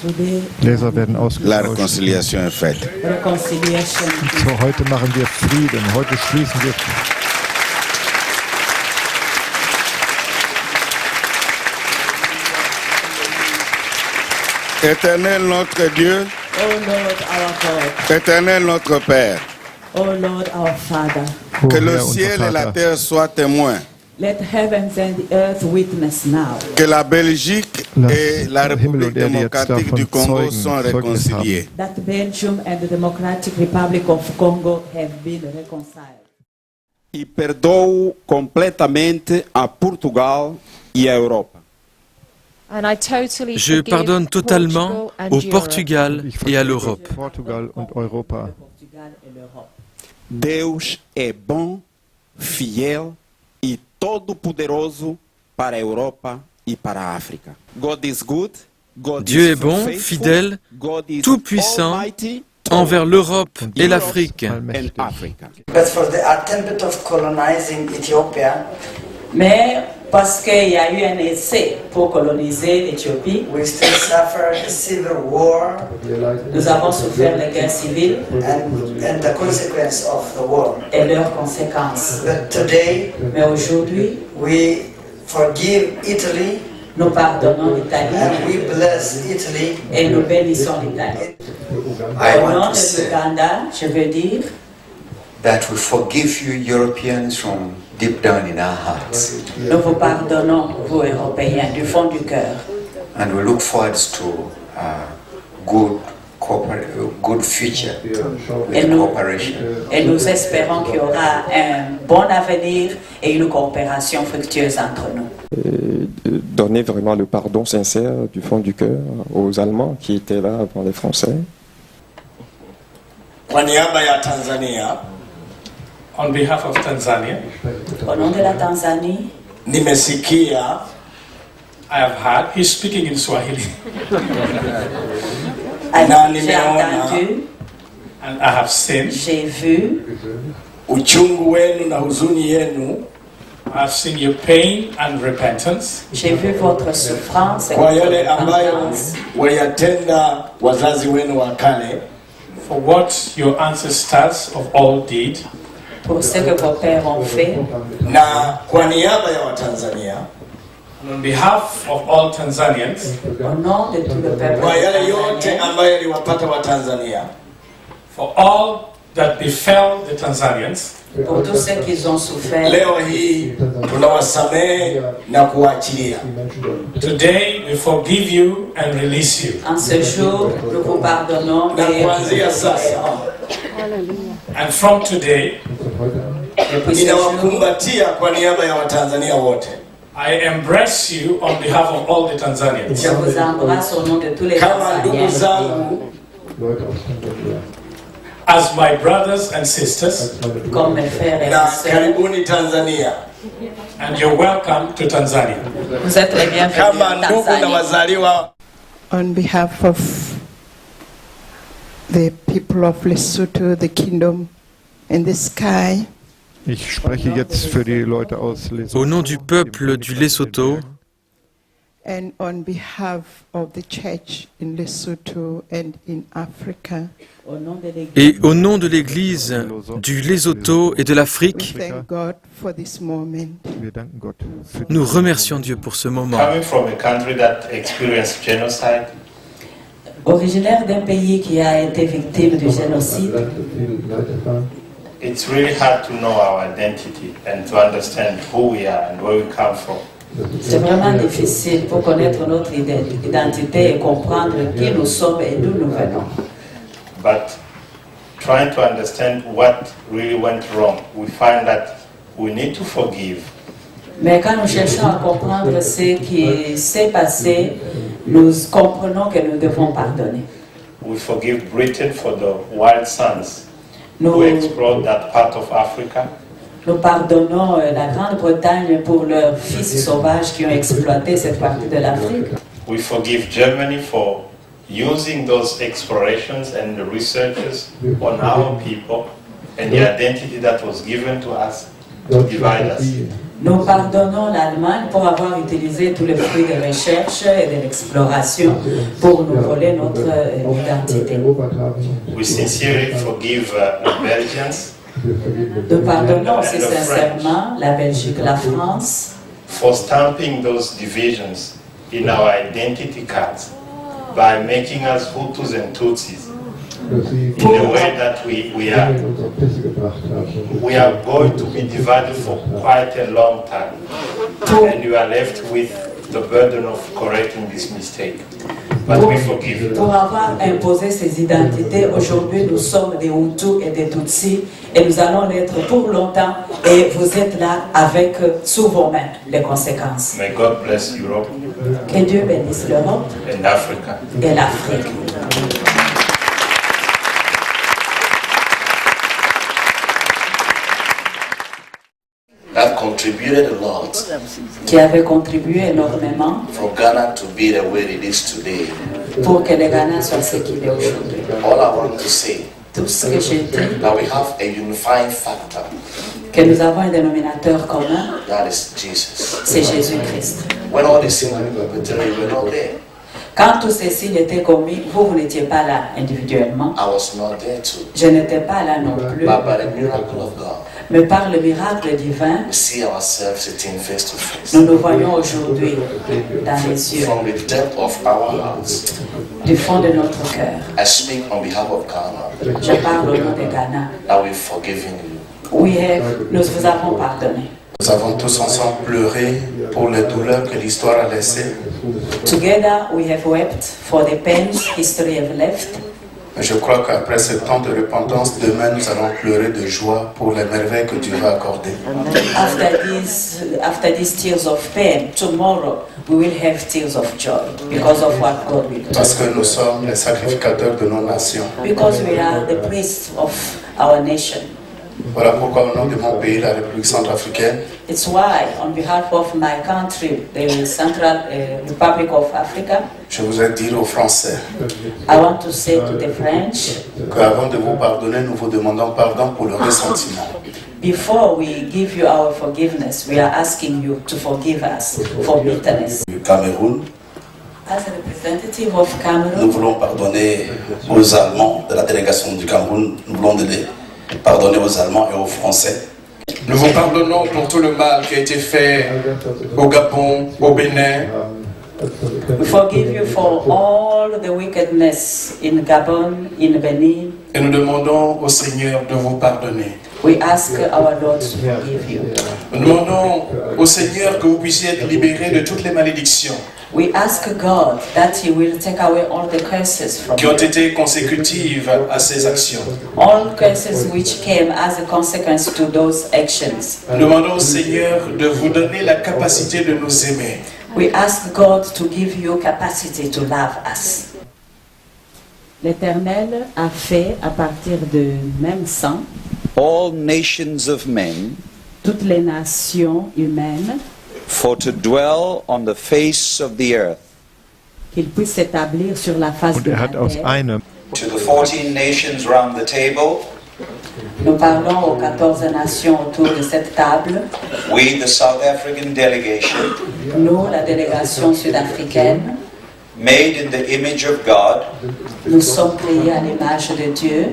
Today, Gläser werden La ausgetauscht. réconciliation est faite. reconciliation. So, heute machen wir Frieden. Heute schließen wir Éternel notre Dieu, Oh Lord our God, éternel notre Père, oh Lord our Father, que le Herr, unser ciel et la Vater. terre soient témoins let heavens and the earth witness now que la Belgique Lass et la Himmel République und Erde jetzt démocratique du davon Congo sont Zeugnis réconciliés. haben. that Belgium and the Democratic Republic of Congo have been reconciled. E perdoo completamente a Portugal e a Europa. And I totally Je forgive pardonne totalement Portugal and au Europe. Portugal et à l'Europe. Portugal und Europa. Deus é bom, fiel e todo-poderoso para a Europa e para a África. God is good. God Dieu is est bon, faithful, fidèle, God is tout-puissant almighty, envers l'Europe et l'Afrique. and Africa. But for the attempt of colonizing Ethiopia, Mais parce qu'il y a eu un essai pour coloniser l'Éthiopie, we still suffer the civil war nous avons souffert les guerres civiles and the consequence of the war. et leurs conséquences. But today, Mais aujourd'hui, we forgive Italy nous pardonnons l'Italie and we bless Italy. et nous bénissons l'Italie. I Au nom want to de say l'Ouganda, je veux dire that we forgive you Europeans from deep down in our hearts. nous vous pardonnons, vous Européens, du fond du cœur. And we look forward to a good future Et with nous, cooperation. et nous espérons qu'il y aura un bon avenir et une coopération fructueuse entre nous. Donner vraiment le pardon sincère du fond du cœur aux Allemands qui étaient là avant les Français. Kwa niaba ya Tanzania, On behalf of Tanzania, Au nom de la Tanzanie, nimesikia I have heard, he's speaking in Swahili, na j'ai nimeona entendu, and I have seen, j'ai vu, uchungu wenu na huzuni yenu I've seen your pain and repentance j'ai vu votre souffrance et kwa votre yale ambayo repentance waliyatenda wazazi wenu wa kale, for what your ancestors of all did, pour ce que vos pères ont fait, na kwa niaba ya Watanzania, and on behalf of all Tanzanians, au nom de tout le peuple kwa yale yote tanzanien, ambayo yaliwapata Watanzania, for all that befell the Tanzanians. pour tous ceux qui ont souffert. leo hii tunawasamehe na kuwaachilia. Today we forgive you and release you. En ce jour, nous vous pardonnons Na et kuanzia sasa And from today, depuis ce jour, ninawakumbatia kwa niaba ya Watanzania wote. I embrace you on behalf of all the Tanzanians. je vous embrasse au nom de tous les Kama ndugu Tanzaniens. zangu As my brothers and sisters, Comme mes frères et na mes sœurs, karibuni Tanzania. and you're welcome to Tanzania. vous êtes les bienvenus Kama en ndugu na Tanzanie. wazaliwa On behalf of the people of Lesotho, the kingdom in the sky, Ich spreche jetzt für die Leute aus Au nom du peuple du Lesotho, And on behalf of the church in Lesotho and in Africa, Et au nom de l'Église du Lesotho et de l'Afrique, thank God for this moment. nous remercions Dieu pour ce moment. Coming from a country that experienced genocide, Originaire d'un pays qui a été victime du génocide, it's really hard to know our identity and to understand who we are and where we come from. c'est vraiment difficile pour connaître notre identité et comprendre qui nous sommes et d'où nous venons. But trying to understand what really went wrong, we find that we need to forgive. Mais quand nous cherchons à comprendre ce qui s'est passé, nous comprenons que nous devons pardonner. We forgive Britain for the wild sons who explored that part of Africa. Nous pardonnons la Grande-Bretagne pour leurs fils sauvages qui ont exploité cette partie de l'Afrique. We forgive Germany for using those explorations and the researches on our people and the identity that was given to us to divide us. Nous pardonnons l'Allemagne pour avoir utilisé tous les fruits de recherche et de l'exploration pour nous voler notre identité. We sincerely forgive the Belgians. Nous pardonnons aussi sincèrement la Belgique, la France, for stamping those divisions in our identity cards by making us Hutus and Tutsis in the way that we are going to be divided for quite a long time, and you are left with the burden of correcting this mistake. But we forgive. Pour avoir imposé ces identités, aujourd'hui nous sommes des Hutus et des Tutsis et nous allons l'être pour longtemps et vous êtes là avec sous vos mains les conséquences. May God bless Europe. Que Dieu bénisse l'Europe and Africa. Et l'Afrique. That contributed a lot Qui avait contribué énormément for Ghana to be the way it is today. Pour que le Ghana soit ce qu'il est aujourd'hui. All I want to say Tout ce que j'ai dit, that we have a unifying factor. Que nous avons un dénominateur commun, That is Jesus. C'est Jésus-Christ. When all these things were perpetrated, we were not there. Quand tous ces signes étaient commis, vous n'étiez pas là individuellement. I was not there too. Je n'étais pas là non plus. But by the miracle of God, mais par le miracle divin, we see ourselves sitting face to face. Nous nous voyons aujourd'hui dans les yeux. From the depth of our hearts, du fond de notre cœur. I speak on behalf of Ghana. Je parle au nom de Ghana. That we've forgiven you. Nous vous avons pardonné. Nous avons tous ensemble pleuré pour les douleurs que l'histoire a laissées. Together we have wept for the pains history have left. Je crois qu'après ce temps de repentance, demain nous allons pleurer de joie pour les merveilles que Dieu va accorder. After these tears of pain, tomorrow we will have tears of joy because of what God will do. Parce que nous sommes les sacrificateurs de nos nations. Because we are the priests of our nation. Voilà pourquoi au nom de mon pays, la République centrafricaine, It's why, on behalf of my country, the Central Republic of Africa, je voudrais dire aux Français I want to say to the French, qu'avant de vous pardonner, nous vous demandons pardon pour le ressentiment. Before we give you our forgiveness, we are asking you to forgive us for bitterness. Du Cameroun, As a representative of Cameroon, nous voulons pardonner aux Allemands de la délégation du Cameroun, nous voulons pardonner aux Allemands et aux Français. Nous vous pardonnons pour tout le mal qui a été fait au Gabon, au Bénin. We forgive you for all the wickedness in Gabon, in Benin. Et nous demandons au Seigneur de vous pardonner. We ask our Lord to forgive you. Nous demandons au Seigneur que vous puissiez être libérés de toutes les malédictions. We ask God that He will take away all the curses from qui ont you. été consécutives à ces actions. All curses which came as a consequence to those actions. Nous demandons au Seigneur de vous donner la capacité de nous aimer. We ask God to give you capacity to love us. L'Éternel a fait à partir de même sang all nations of men toutes les nations humaines for to dwell on the face of the earth. qu'ils puissent s'établir sur la face de la hat aus terre. einem To the 14 nations round the table, Nous parlons aux 14 nations autour de cette table. We, the South African delegation, Nous, la délégation sud-africaine, made in the image of God, nous sommes créés à l'image de Dieu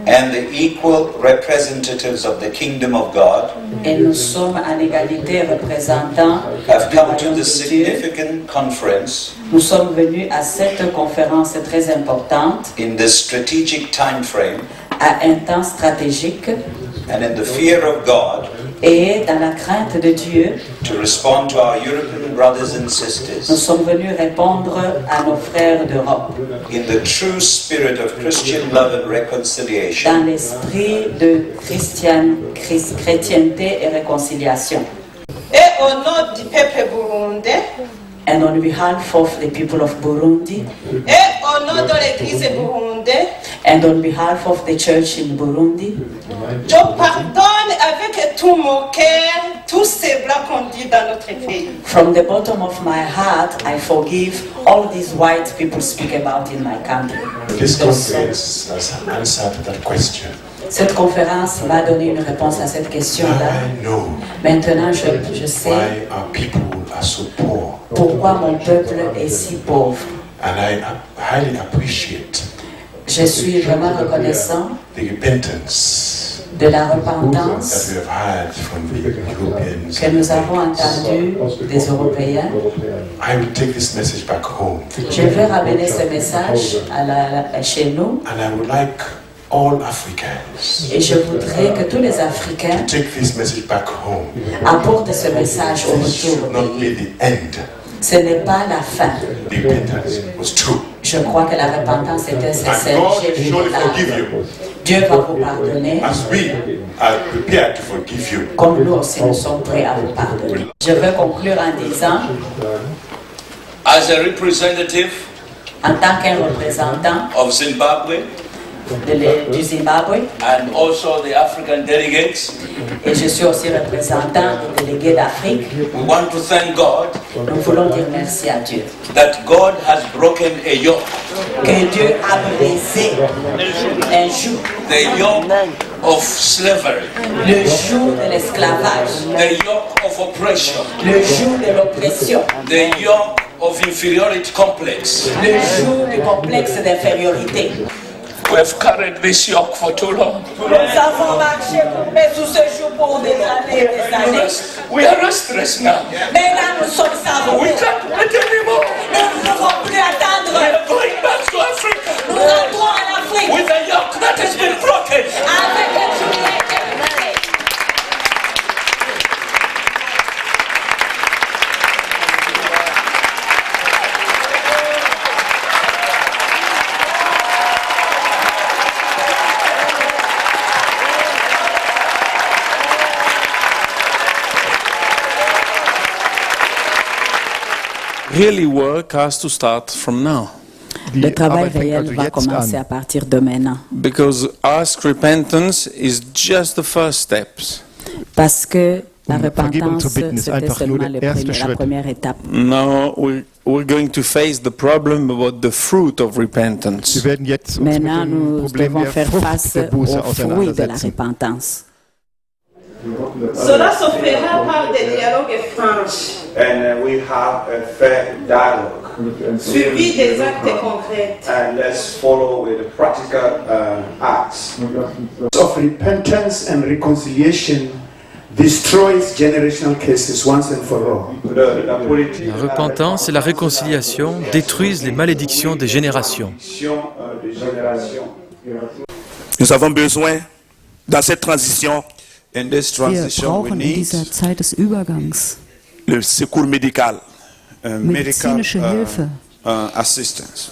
and the equal representatives of the kingdom of God, et nous sommes en égalité représentants have du come to royaume the de Dieu. significant conference Nous sommes venus à cette conférence très importante, in this strategic time frame, à un temps stratégique and in the fear of God, et dans la crainte de Dieu. to respond to our European brothers and Nous sisters sommes venus répondre à nos frères d'Europe in the true spirit of Christian love and reconciliation, dans l'esprit de chrétienté et réconciliation. Et au nom du peuple burundais, And on behalf of the people of Burundi et au nom de l'église burundaise, and on behalf of the church in Burundi, je pardonne avec tout mon cœur tous ces blancs qu'on dit dans notre pays. from the bottom of my heart, I forgive all these white people speak about in my country. This conference has answered that question. Cette conférence m'a donné une réponse à cette question-là. I know Maintenant, je sais why our people are so poor, pourquoi mon peuple est si pauvre. and I highly appreciate Je suis vraiment reconnaissant the repentance de la that repentance we have had from the Europeans. que nous avons entendue des Européens. I will take this message back home, Je vais ramener ce message chez nous and I would like all Africans et je voudrais que tous les Africains to take this message back home. apportent ce message au This retour should au not pays. be the end. Ce n'est pas la fin. The repentance was true. Je crois que la repentance était sincère. And God J'ai will vu surely la- forgive you, Dieu va vous pardonner, as we are prepared to forgive you. comme nous aussi nous sommes prêts à vous pardonner. Je veux conclure en disant, as a representative en tant qu'un représentant of Zimbabwe du Zimbabwe, and also the African delegates, et je suis aussi représentant des délégués d'Afrique, we want to thank God nous voulons dire merci à Dieu. that God has broken a yoke, Que Dieu a brisé un joug, the yoke of slavery, le joug de l'esclavage, the yoke of oppression, le joug de l'oppression, the yoke of inferiority complex. le joug du complexe d'infériorité. We have carried this yoke for too long. Nous avons marché sous ce joug pour des années et des années. We are restless now. Maintenant, nous sommes savants. We can't wait anymore. Nous ne pouvons plus attendre. We are going back to Africa Nous rentrons en Afrique with a yoke that has been broken. avec un joug qui a été brisé. Really work has to start from now. Le travail Arbeit fängt réel also va jetzt commencer an. à partir de maintenant. Because ask repentance is just the first steps. Parce que la Vergebung zu repentance, bitten ist c'était einfach nur seulement der erste la Schritt. première étape. Now we're going to face the problem about the fruit of repentance. Wir werden jetzt uns mit Maintenant, dem nous Problem devons der faire Frucht face der Buße aux fruits de la auseinandersetzen. repentance. Cela se fera par des dialogues francs, And we have a fair dialogue. suivis des actes concrets. And let's follow with the practical acts. Of repentance and reconciliation destroys generational cases once and for all. La repentance et la réconciliation détruisent les malédictions des générations. Nous avons besoin, dans cette transition, In this Wir transition, we brauchen in need dieser Zeit des Übergangs le secours médical. medizinische Hilfe. Assistance.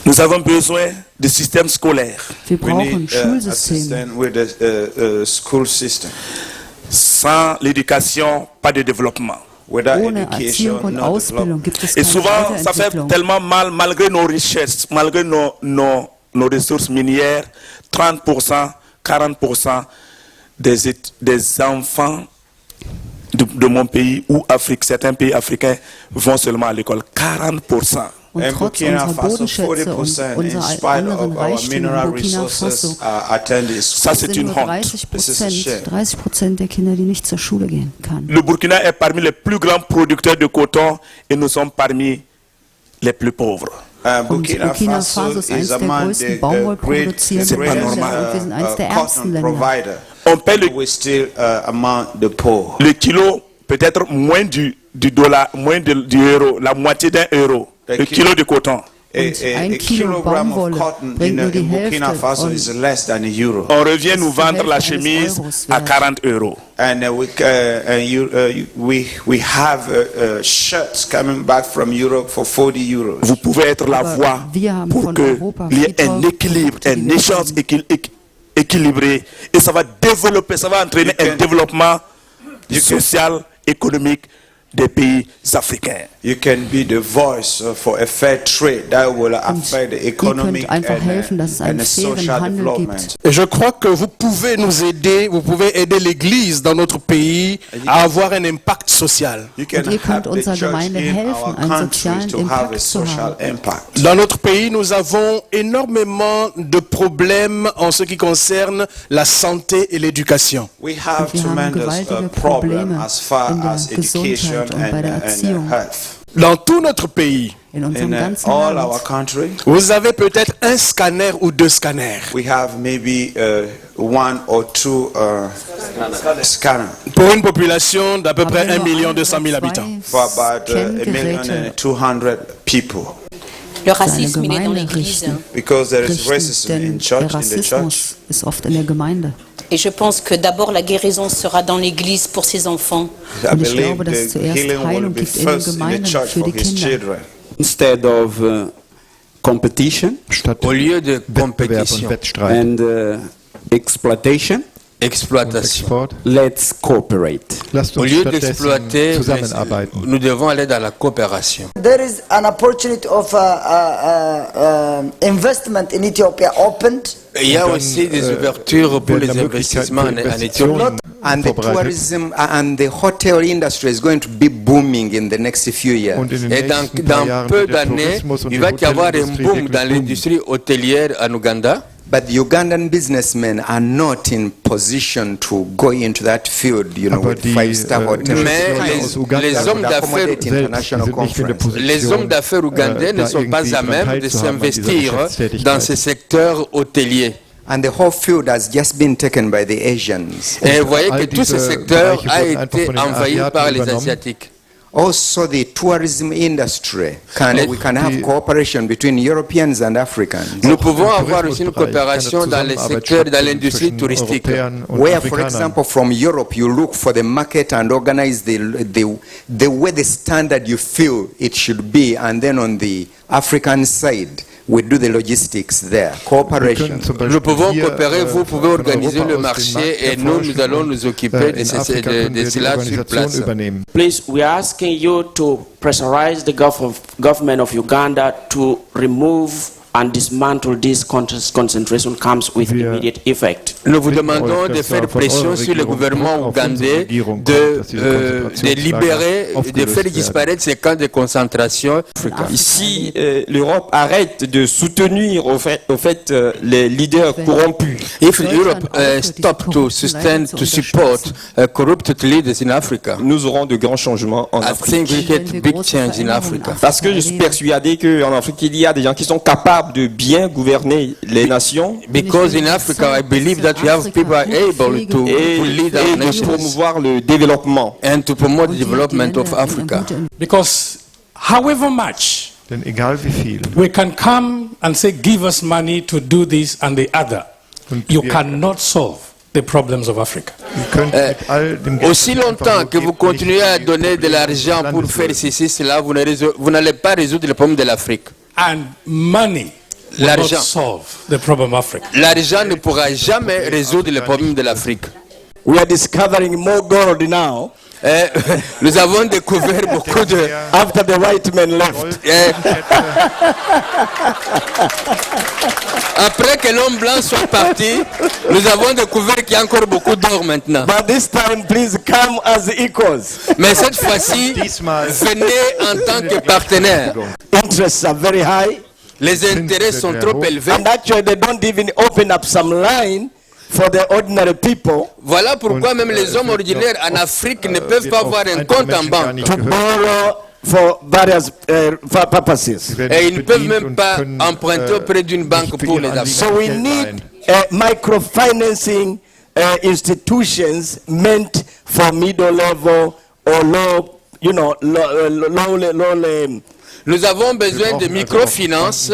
Nous avons besoin de système scolaire. Wir we brauchen need Schulsysteme. assistance with the school system. Sans l'éducation, pas de développement. Without Ohne education, Erziehung und no Ausbildung development. gibt es Et keine souvent, ça fait Weiterentwicklung. tellement mal, malgré nos richesses, malgré nos ressources minières, 30%, 40% des enfants de mon pays ou Afrique, certains pays africains vont seulement à l'école. 40%. Und trotz unserer Bodenschätze und unserer anderen Reichtümer in Burkina Faso sind nur 30% der Kinder, die nicht zur Schule gehen können. Le Burkina est parmi les plus grands producteurs de coton et nous sommes parmi les plus pauvres. Burkina Faso ist eines der größten baumwollproduzierenden Länder und wir sind eines der ärmsten Länder. On paie le kilo peut-être moins du dollar, moins du euro, la moitié d'un euro, le kilo de coton. Ein Kilogramm Baumwolle bringt nur die Hälfte. On revient nous vendre la chemise à 40 euros. And we have shirts coming back from Europe for 40 euros. Vous pouvez être la voie pour qu'il y ait un équilibre, un échange équilibré, et ça va développer, ça va entraîner un développement social, économique des pays africains. You can be the voice for a fair trade that will affect the economic and social development. Et je crois que vous pouvez nous aider, vous pouvez aider l'Église dans notre pays à avoir un impact social. Und ihr könnt unserer Gemeinde helfen, einen sozialen Impact zu haben. Dans notre pays, nous avons énormément de problèmes en ce qui concerne la santé et l'éducation. We have tremendous problems as far as education and health. Dans tout notre pays, all our country, vous avez peut-être un scanner ou deux scanners. We have maybe one or two scanners. Pour une population d'à peu près 1,2 million habitants. For about 1,200,000 people. Le racisme, il est dans l'église. Because there is racism in church, in the church. Ist oft in der Gemeinde. Et je pense que d'abord la guérison sera dans l'église pour ses enfants. Und ich glaube, dass es zuerst Heilung gibt in den Gemeinden für die Kinder. Instead of competition, au lieu de compétition and exploitation, let's cooperate. Lasst Au uns lieu stattdessen d'exploiter, zusammenarbeiten. nous devons aller dans la coopération. There is an opportunity of investment in Ethiopia opened. Il y a aussi des ouvertures pour les investissements en Éthiopie. And the tourism and the hotel industry is going to be booming in the next few years. Et dans peu d'années, il va y avoir un boom dans l'industrie hôtelière en Ouganda. But the Ugandan businessmen are not in position to go into that field, you know, with five-star hotels. Mais les hommes d'affaires ougandais ne sont pas à même de s'investir dans ce secteur hôtelier. And the whole field has just been taken by the Asians. Et vous voyez que tout ce secteur a été envahi par les Asiatiques. Also, the tourism industry. We can have cooperation between Europeans and Africans. Nous pouvons avoir aussi une coopération dans les secteurs, dans l'industrie touristique. Where, for example, from Europe, you look for the market and organize the way the standard you feel it should be, and then on the African side, we do the logistics there. Cooperation. Nous pouvons coopérer, vous pouvez organiser le marché et nous allons nous occuper de cela sur place. Please, we are asking you to pressurize the government of Uganda to remove and dismantle this concentration camps with immediate effect. Nous vous demandons de faire pression sur le gouvernement ougandais de libérer, de faire disparaître ces camps de concentration. Si l'Europe arrête de soutenir au fait les leaders corrompus. If Europe stop to sustain, to support corrupted leaders in Africa, nous aurons de grands changements en Afrique. I think we get big change in Africa. Parce que je suis persuadé qu'en Afrique il y a des gens qui sont capables de bien gouverner les nations. Because in Africa, I believe that we have people able to lead our nations, promouvoir le développement, and to promote the development of Africa. Because however much we can come and say, give us money to do this and the other, you cannot solve the problems of Africa. Aussi longtemps que vous continuez à donner de l'argent pour faire ceci, cela, vous n'allez pas résoudre le problème de l'Afrique. And money l'argent ne pourra jamais résoudre le problème de l'Afrique. We are discovering more gold now. Nous avons découvert beaucoup de... After the white man left. Après que l'homme blanc soit parti, nous avons découvert qu'il y a encore beaucoup d'or maintenant. But this time, please come as equals. Mais cette fois-ci, venez en tant que partenaire. Interests are very high. Les intérêts sont trop élevés. And actually, they don't even open up some line for the ordinary people. Voilà pourquoi même les hommes ordinaires en Afrique ne peuvent pas avoir un compte en banque. To borrow for various purposes. Et ils ne peuvent même pas emprunter auprès d'une banque pour les affaires. So we need microfinancing institutions meant for middle level or low, you know, low. Nous avons besoin de microfinances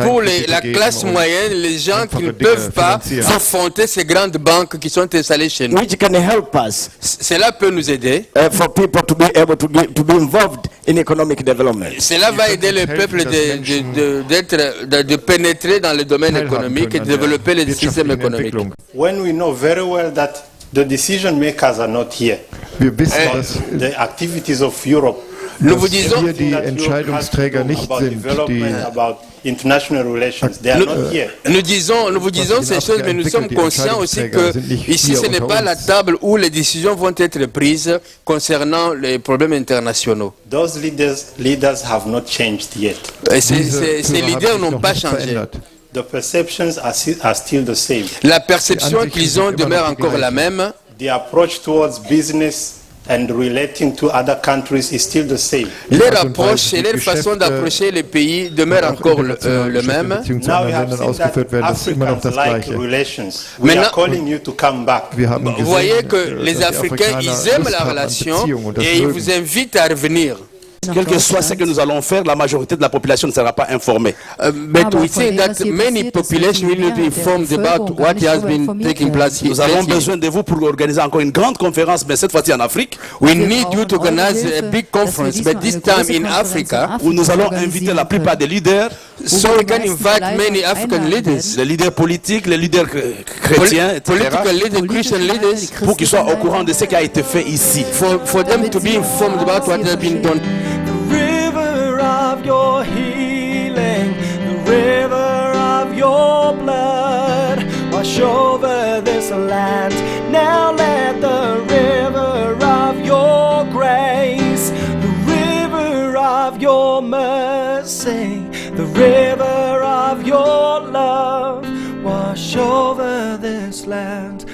pour la classe moyenne, les gens qui ne peuvent pas affronter ces grandes banques qui sont installées chez nous. Which can help us. Cela peut nous aider. For people to be able to be involved in economic development. Cela va aider le peuple de pénétrer dans le domaine économique et de développer les systèmes économiques. When we know very well that the decision makers are not here, the activities of Europe. Nous vous disons, die Entscheidungsträger nicht sind, die nous vous disons ces choses, mais nous sommes conscients aussi que ici ce n'est pas la table où les décisions vont être prises concernant les problèmes internationaux. Those leaders have not changed yet. Ces leaders n'ont pas changé. The perceptions are still the same. La perception qu'ils ont demeure encore la même. The approach towards business and relating to other countries is still the same. Leur approche et leur façon d'approcher les pays demeure encore le même. Now we have seen that Africans like relations. We are calling you to come back. Vous voyez que les Africains, ils aiment la relation et ils vous invitent à revenir. Quel que soit ce que nous allons faire, la majorité de la population ne sera pas informée. But we think that many population will not be informed about what has been taking place here. Nous avons besoin de vous pour organiser encore une grande conférence, mais cette fois-ci en Afrique. We need you to organize a big conference, but this time in Africa, où nous allons inviter la plupart des leaders. So we can invite many African leaders, les leaders politiques, les leaders chrétiens, etc. Political leaders, Christian leaders, pour qu'ils soient au courant de ce qui a été fait ici. For them to be informed about what has been done. Of your healing, the river of your blood, wash over this land. Now let the river of your grace, the river of your mercy, the river of your love, wash over this land.